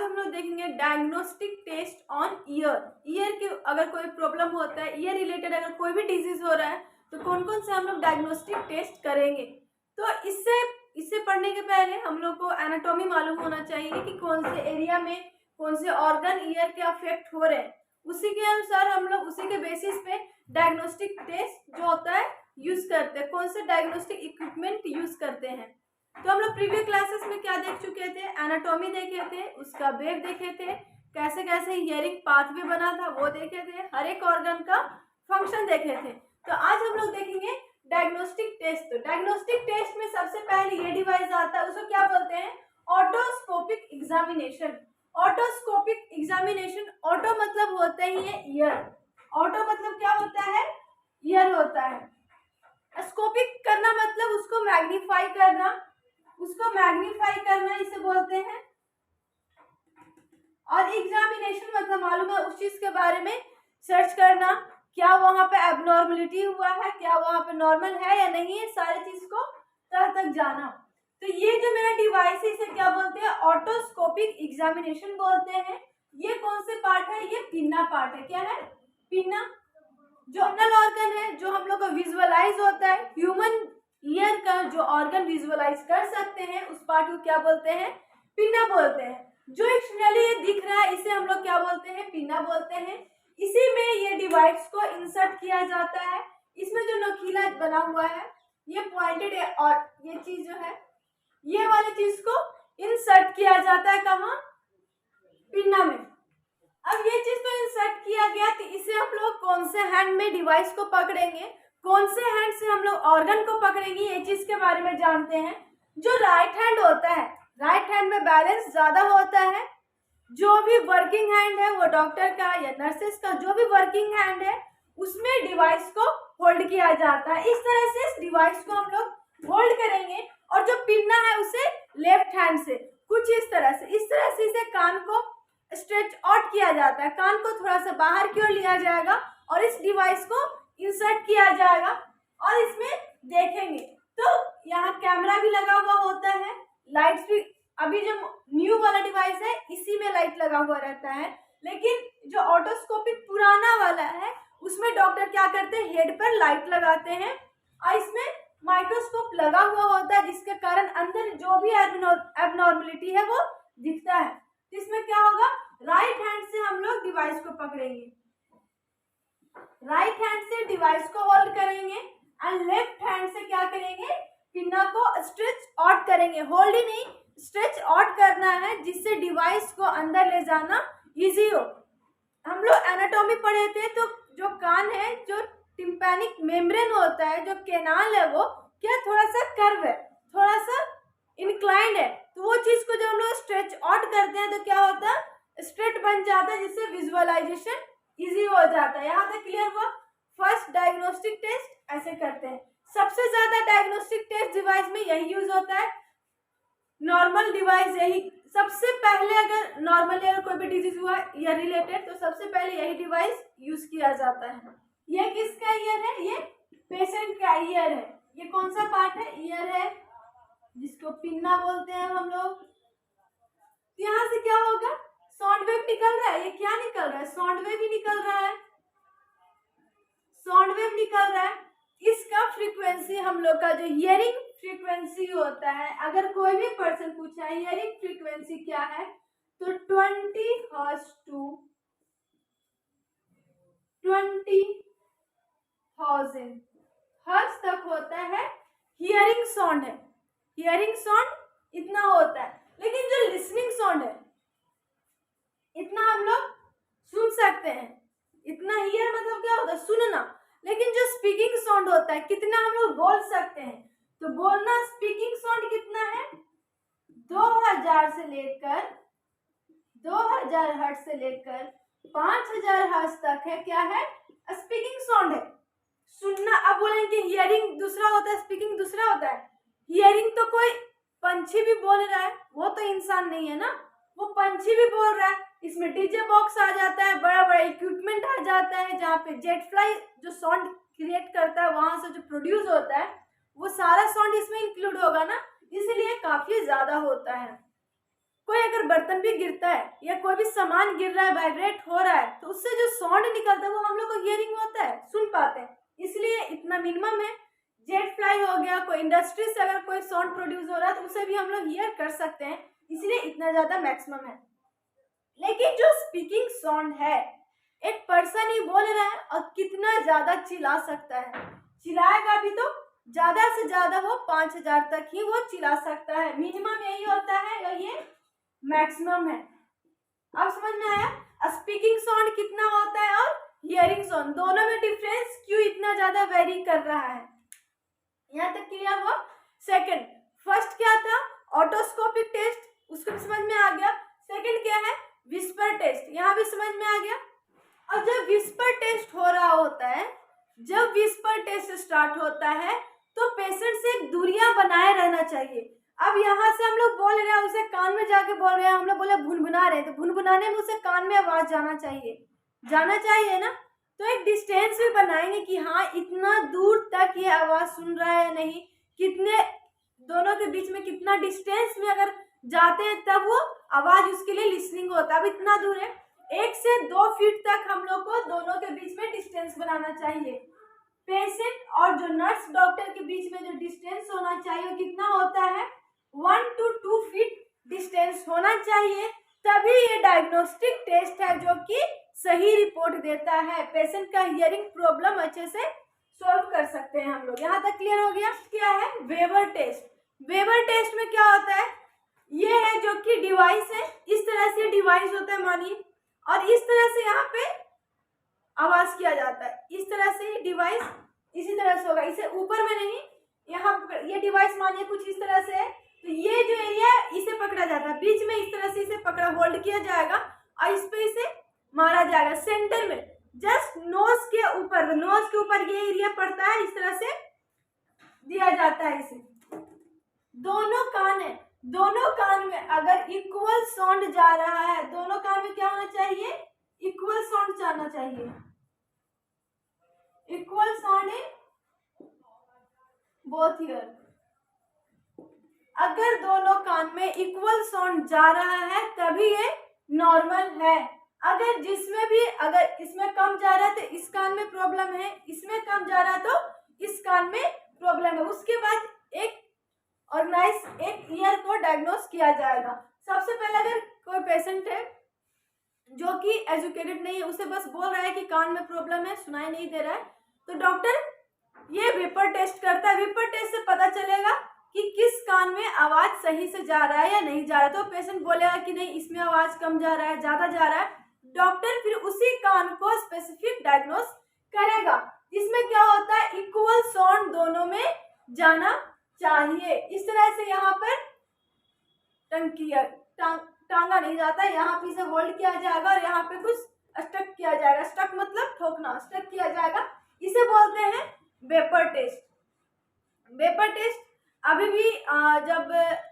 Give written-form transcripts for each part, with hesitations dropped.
हम लोग देखेंगे diagnostic test on ear. Ear के अगर कोई प्रॉब्लम होता है, ईयर रिलेटेड अगर कोई भी डिजीज हो रहा है तो कौन कौन से हम लोग डायग्नोस्टिक टेस्ट करेंगे। तो इससे पढ़ने के पहले हम लोग को एनाटॉमी मालूम होना चाहिए कि कौन से एरिया में कौन से ऑर्गन ईयर के अफेक्ट हो रहे हैं। उसी के अनुसार हम लोग उसी के बेसिस पे डायग्नोस्टिक टेस्ट जो होता है यूज करते हैं, कौन से डायग्नोस्टिक इक्विपमेंट यूज करते हैं। तो हम लोग प्रीवियस क्लासेस में क्या देख चुके थे, एनाटॉमी देखे थे, उसका वेव देखे थे, कैसे कैसे हियरिंग पाथवे बना था वो देखे थे, हर एक ऑर्गन का फंक्शन देखे थे। तो आज हम लोग देखेंगे डायग्नोस्टिक टेस्ट। तो डायग्नोस्टिक टेस्ट में सबसे पहले ये डिवाइस आता है, उसको क्या बोलते हैं, ऑटोस्कोपिक एग्जामिनेशन। ऑटोस्कोपिक एग्जामिनेशन, ऑटो मतलब होता ही है ईयर, ऑटो मतलब क्या होता है, ईयर होता है। स्कोपिक करना मतलब उसको मैग्नीफाई करना, उसको मैग्नीफाई करना इसे बोलते हैं। और एग्जामिनेशन मतलब मालूम है उस चीज के बारे में सर्च करना, क्या वहां पे एबनॉर्मलिटी हुआ है, क्या वहां पे नॉर्मल है या नहीं है, सारी चीज को तक जाना। तो ये जो मेरा डिवाइस है इसे क्या बोलते हैं, ऑटोस्कोपिक एग्जामिनेशन बोलते हैं। ये कौन से पार्ट है, ये पिन्ना पार्ट है। क्या है, पिन्ना। जो अनल ऑर्गन है जो हम लोग को विजुअलाइज होता है, ह्यूमन ईयर का जो ऑर्गन विजुअलाइज कर सकते हैं उस पार्ट को क्या बोलते हैं, पिन्ना बोलते हैं। जो एक्सटर्नली ये दिख रहा है इसे हम लोग क्या बोलते हैं, पिन्ना बोलते हैं। इसी में ये डिवाइस को इंसर्ट किया जाता है। इसमें जो नोकीला बना हुआ है ये पॉइंटेड है और ये चीज जो है ये वाली चीज को इंसर्ट किया जाता है कहाँ, पिन्ना में। अब ये चीज तो इंसर्ट किया गया तो इसे हम लोग कौन से हैंड में डिवाइस को पकड़ेंगे, कौन से हैंड से हम लोग ऑर्गन को पकड़ेंगे, ये चीज के बारे में जानते हैं। जो राइट हैंड होता है, राइट हैंड में बैलेंस ज्यादा होता है। जो भी वर्किंग हैंड है वो डॉक्टर का या नर्सेस का जो भी वर्किंग हैंड है उसमें डिवाइस को होल्ड किया जाता है। इस तरह से इस डिवाइस को हम लोग होल्ड करेंगे और जो पिन्ना है उसे लेफ्ट हैंड से कुछ इस तरह से इसे कान को स्ट्रेच आउट किया जाता है, कान को थोड़ा सा बाहर की ओर लिया जाएगा और इस डिवाइस को इंसर्ट किया जाएगा और इसमें देखेंगे। तो यहाँ कैमरा भी लगा हुआ होता है, लाइट्स भी, अभी जो न्यू वाला डिवाइस है इसी में लाइट लगा हुआ रहता है, लेकिन जो ऑटोस्कोपिक पुराना वाला है उसमें डॉक्टर क्या करते हैं, हेड पर लाइट लगाते हैं और इसमें माइक्रोस्कोप लगा हुआ होता है जिसके कारण अंदर जो भी एबनॉर्मलिटी है वो दिखता है। इसमें क्या होगा, राइट हैंड से हम लोग डिवाइस को पकड़ेंगे, राइट हैंड से डिवाइस को होल्ड करेंगे एंड लेफ्ट हैंड से क्या करेंगे, पिन्ना को स्ट्रेच आउट करेंगे। होल्ड ही नहीं, स्ट्रेच आउट करना है जिससे डिवाइस को अंदर ले जाना इजी हो। हम लोग एनाटॉमी पढ़े थे तो जो कान है, जो टिम्पैनिक मेम्ब्रेन होता है, जो कैनाल है वो क्या थोड़ा सा कर्व है, थोड़ा सा इंक्लाइंड है। तो वो चीज को जब हम लोग स्ट्रेच आउट करते हैं तो क्या होता है, स्ट्रेट बन जाता है जिससे विजुअलाइजेशन इजी हो जाता है। यहाँ तक क्लियर हुआ। फर्स्ट डायग्नोस्टिक टेस्ट ऐसे करते हैं। सबसे ज्यादा डायग्नोस्टिक टेस्ट डिवाइस में यही यूज होता है, नॉर्मल डिवाइस यही। सबसे पहले अगर नॉर्मली अगर कोई भी डिजीज हुआ ईयर रिलेटेड तो सबसे पहले यही डिवाइस यूज किया जाता है। ये किसका ईयर है, ये पेशेंट का ईयर है। ये कौन सा पार्ट है, ईयर है, जिसको पिन्ना बोलते हैं हम लोग। यहाँ से क्या होगा, साउंड वेव निकल रहा है। ये क्या निकल रहा है, साउंड वेव ही निकल रहा है, साउंड वेव निकल रहा है। इसका फ्रीक्वेंसी हम लोग का जो हियरिंग फ्रीक्वेंसी होता है, अगर कोई भी पर्सन पूछा हियरिंग फ्रीक्वेंसी क्या है तो 20 हर्ट्ज टू 20,000 हर्ट्ज तक होता है हियरिंग साउंड है। हियरिंग साउंड इतना होता है, लेकिन जो लिसनिंग साउंड है इतना हम लोग सुन सकते हैं। इतना हियर मतलब क्या होता है, सुनना। लेकिन जो स्पीकिंग साउंड होता है कितना हम लोग बोल सकते हैं, तो बोलना स्पीकिंग साउंड कितना है, 2000 से लेकर 2000 हर्ट्ज से लेकर 5000 हर्ट्ज तक है, क्या है, स्पीकिंग साउंड है। सुनना, अब बोलेंगे कि हियरिंग दूसरा होता है, स्पीकिंग दूसरा होता है। हियरिंग तो कोई पंछी भी बोल रहा है, वो तो इंसान नहीं है ना, वो पंछी भी बोल रहा है। इसमें डीजे बॉक्स आ जाता है, बड़ा बड़ा इक्विपमेंट आ जाता है जहाँ पे जेट फ्लाई जो साउंड क्रिएट करता है वहां से जो प्रोड्यूस होता है वो सारा साउंड इसमें इंक्लूड होगा ना, इसलिए काफी ज्यादा होता है। कोई अगर बर्तन भी गिरता है या कोई भी सामान गिर रहा है, वाइब्रेट हो रहा है, तो उससे जो साउंड निकलता है वो हम लोग को हियरिंग होता है, सुन पाते हैं, इसलिए इतना मिनिमम है। जेट फ्लाई हो गया, कोई इंडस्ट्री से अगर कोई साउंड प्रोड्यूस हो रहा है तो उसे भी हम लोग हियर कर सकते हैं, इसलिए इतना ज्यादा मैक्सिमम है। लेकिन जो स्पीकिंग साउंड है, एक पर्सन ही बोल रहा है और कितना ज्यादा चिल्ला सकता है, चिल्लाएगा भी तो ज्यादा से ज्यादा वो 5000 तक ही वो चिल्ला सकता है, मिनिमम यही होता है और ये मैक्सिमम है। अब समझ में आया स्पीकिंग साउंड कितना होता है और हियरिंग साउंड, दोनों में डिफरेंस क्यों इतना ज्यादा वेरी कर रहा है। यहाँ तक क्लियर हुआ। सेकंड, फर्स्ट क्या था, ऑटोस्कोपिक टेस्ट, उसको समझ में आ गया। सेकंड क्या है, विस्पर टेस्ट, यहाँ भी समझ में आ गया। और जब विस्पर टेस्ट हो रहा होता है, जब विस्पर टेस्ट स्टार्ट होता है तो पेशेंट से एक दूरियां बनाए रहना चाहिए। अब यहाँ से हम लोग बोल रहे हैं, उसे कान में जाके बोल रहे हैं, हम लोग बोले भुनभुना रहे हैं, तो भुनभुनाने में उसे कान में आवाज जाना चाहिए ना, तो एक डिस्टेंस भी बनाएंगे कि हाँ इतना दूर तक ये आवाज सुन रहा है या नहीं, कितने दोनों के बीच में कितना डिस्टेंस में अगर जाते हैं तब वो आवाज उसके लिए लिसनिंग होता है। अब इतना दूर है, 1 से 2 फीट तक हम लोग को दोनों के बीच में डिस्टेंस बनाना चाहिए। पेशेंट और जो नर्स डॉक्टर के बीच में जो डिस्टेंस होना चाहिए वो कितना होता है, 1 to 2 फीट डिस्टेंस होना चाहिए, तभी ये डायग्नोस्टिक टेस्ट है जो कि सही रिपोर्ट देता है, पेशेंट का हियरिंग प्रॉब्लम अच्छे से सॉल्व कर सकते हैं हम लोग। यहाँ तक क्लियर हो गया। क्या है वेबर टेस्ट, वेबर टेस्ट में क्या होता है, ये है जो कि डिवाइस है, इस तरह से डिवाइस होता है मानिए, और इस तरह से यहाँ पे आवाज किया जाता है, इस तरह से डिवाइस इसी तरह से होगा, इसे ऊपर में नहीं, यहाँ ये डिवाइस मानिए कुछ इस तरह से है, तो ये जो एरिया है इसे पकड़ा जाता है, बीच में इस तरह से इसे पकड़ा होल्ड किया जाएगा और इस पे इसे मारा जाएगा, सेंटर में जस्ट नोज के ऊपर ये एरिया पड़ता है, इस तरह से दिया जाता है इसे। दोनों कान है, दोनों कान में अगर इक्वल साउंड जा रहा है, दोनों कान में क्या होना चाहिए, इक्वल साउंड जाना चाहिए, equal sound in both year. अगर दोनों कान में इक्वल साउंड जा रहा है तभी ये नॉर्मल है। अगर जिसमें भी अगर इसमें कम जा रहा है तो इस कान में प्रॉब्लम है, इसमें कम जा रहा है तो इस कान में प्रॉब्लम है। उसके बाद एक ऑर्गेनाइज एक ईयर को डायग्नोस किया जाएगा। सबसे पहले अगर कोई पेशेंट है जो कि एजुकेटेड नहीं है, उसे बस बोल रहा है कि कान में प्रॉब्लम है, सुनाई नहीं दे रहा है, तो डॉक्टर ये विपर टेस्ट करता है। विपर टेस्ट से पता चलेगा कि किस कान में आवाज सही से जा रहा है या नहीं जा रहा है। तो पेशेंट बोलेगा कि नहीं इसमें आवाज कम जा रहा है, ज्यादा जा रहा है, डॉक्टर फिर उसी कान को स्पेसिफिक डायग्नोस करेगा। इसमें क्या होता है, इक्वल साउंड दोनों में जाना चाहिए। इस तरह से यहाँ पर टांगा नहीं जाता, यहाँ पे इसे होल्ड किया जाएगा और यहाँ पे कुछ स्टक किया जाएगा, स्टक मतलब ठोकना, स्टक किया जाएगा, इसे बोलते हैं वेपर टेस्ट। वेपर टेस्ट अभी भी जब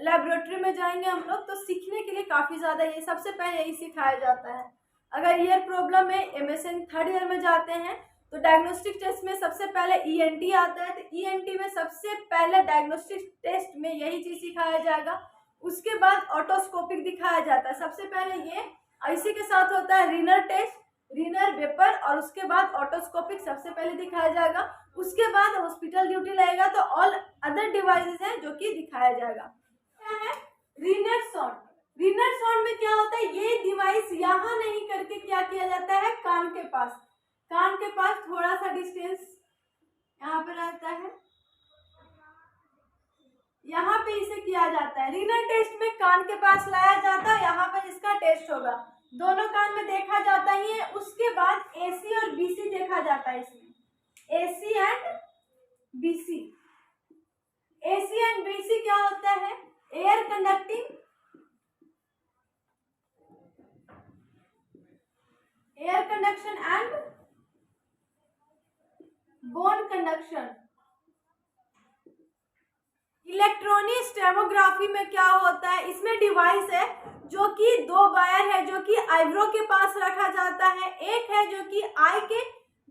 लेबोरेटरी में जाएंगे हम लोग तो सीखने के लिए काफी ज्यादा ये सबसे पहले यही सिखाया जाता है। अगर ईयर प्रॉब्लम में MSN 3rd ईयर में जाते हैं तो डायग्नोस्टिक टेस्ट में सबसे पहले ENT आता है, तो ENT में सबसे पहले डायग्नोस्टिक टेस्ट में यही चीज सिखाया जाएगा। उसके बाद ऑटोस्कोपिक दिखाया जाता है, सबसे पहले ये, इसी के साथ होता है रीनर टेस्ट, रीनर वेपर, और उसके बाद ऑटोस्कोपिक सबसे पहले दिखाया जाएगा। उसके बाद हॉस्पिटल ड्यूटी लगेगा तो ऑल अदर डिवाइसेस हैं जो कि दिखाया जाएगा। क्या है रीनर साउंड, रीनर साउंड में क्या होता है, ये डिवाइस यहाँ नहीं करके क्या किया जाता है, कान के पास थोड़ा सा डिस्टेंस यहाँ पे रहता है, यहाँ पे इसे किया जाता है। रीनर टेस्ट में कान के पास लाया जाता है, यहाँ पर इसका टेस्ट होगा, दोनों कान में देखा जाता ही है। उसके बाद AC और BC देखा जाता है, इसमें AC and BC। AC and BC क्या होता है, air conducting, air conduction and bone conduction. Electronic स्टेमोग्राफी में क्या होता है, इसमें डिवाइस है जो कि 2 वायर है जो कि आईब्रो के पास रखा जाता है, एक है जो कि आई के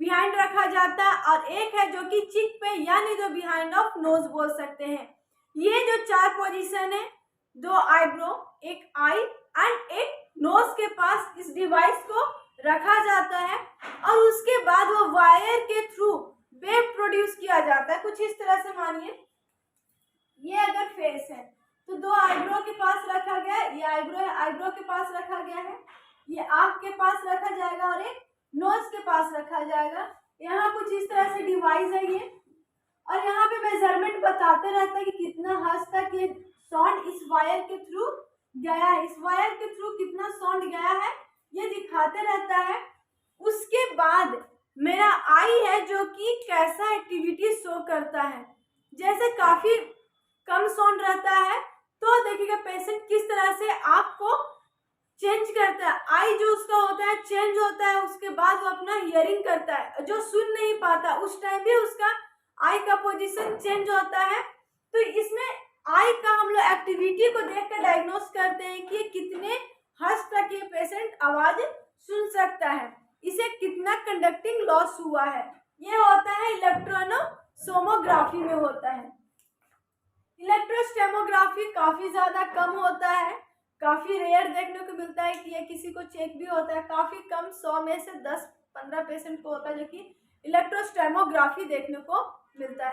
बिहाइंड रखा जाता है और एक है जो कि चिक पे यानी जो बिहाइंड ऑफ नोज बोल सकते हैं। ये जो 4 पोजीशन है दो आईब्रो, एक आई एंड एक नोज के पास इस डिवाइस को रखा जाता है और उसके बाद वो वायर के थ्रू वेव प्रोड्यूस किया जाता है। कुछ इस तरह से मानिए ये अगर फेस है तो दो आईब्रो के पास रखा गया है, ये आईब्रो है, आईब्रो के पास रखा गया है, ये आंख के पास रखा जाएगा और एक नोज के पास रखा जाएगा। यहाँ कुछ इस तरह से डिवाइस है ये, और यहाँ पे मेजरमेंट बताते रहता है कि कितना हद तक ये साउंड इस वायर के थ्रू गया है, इस वायर के थ्रू कितना साउंड गया है ये दिखाते रहता है। उसके बाद मेरा आई है जो कि कैसा एक्टिविटी शो करता है। जैसे काफी कम साउंड रहता है तो देखिएगा पेशेंट किस तरह से आपको चेंज करता है, आई जो उसका होता है चेंज होता है, उसके बाद वो अपना हियरिंग करता है। जो सुन नहीं पाता उस टाइम भी उसका आई का पोजीशन चेंज होता है। तो इसमें आई का हम लोग एक्टिविटी को देख कर डायग्नोस करते हैं कि कितने हद तक ये पेशेंट आवाज सुन सकता है, इसे कितना कंडक्टिंग लॉस हुआ है। ये होता है इलेक्ट्रोनोसोमोग्राफी में होता है। इलेक्ट्रोस्टेमोग्राफी काफी ज्यादा कम होता है, काफी रेयर देखने को मिलता है कि ये किसी को चेक भी होता है। काफी कम 100 में से 10-15 पेशेंट को होता है जो कि इलेक्ट्रोस्टेमोग्राफी देखने को मिलता है।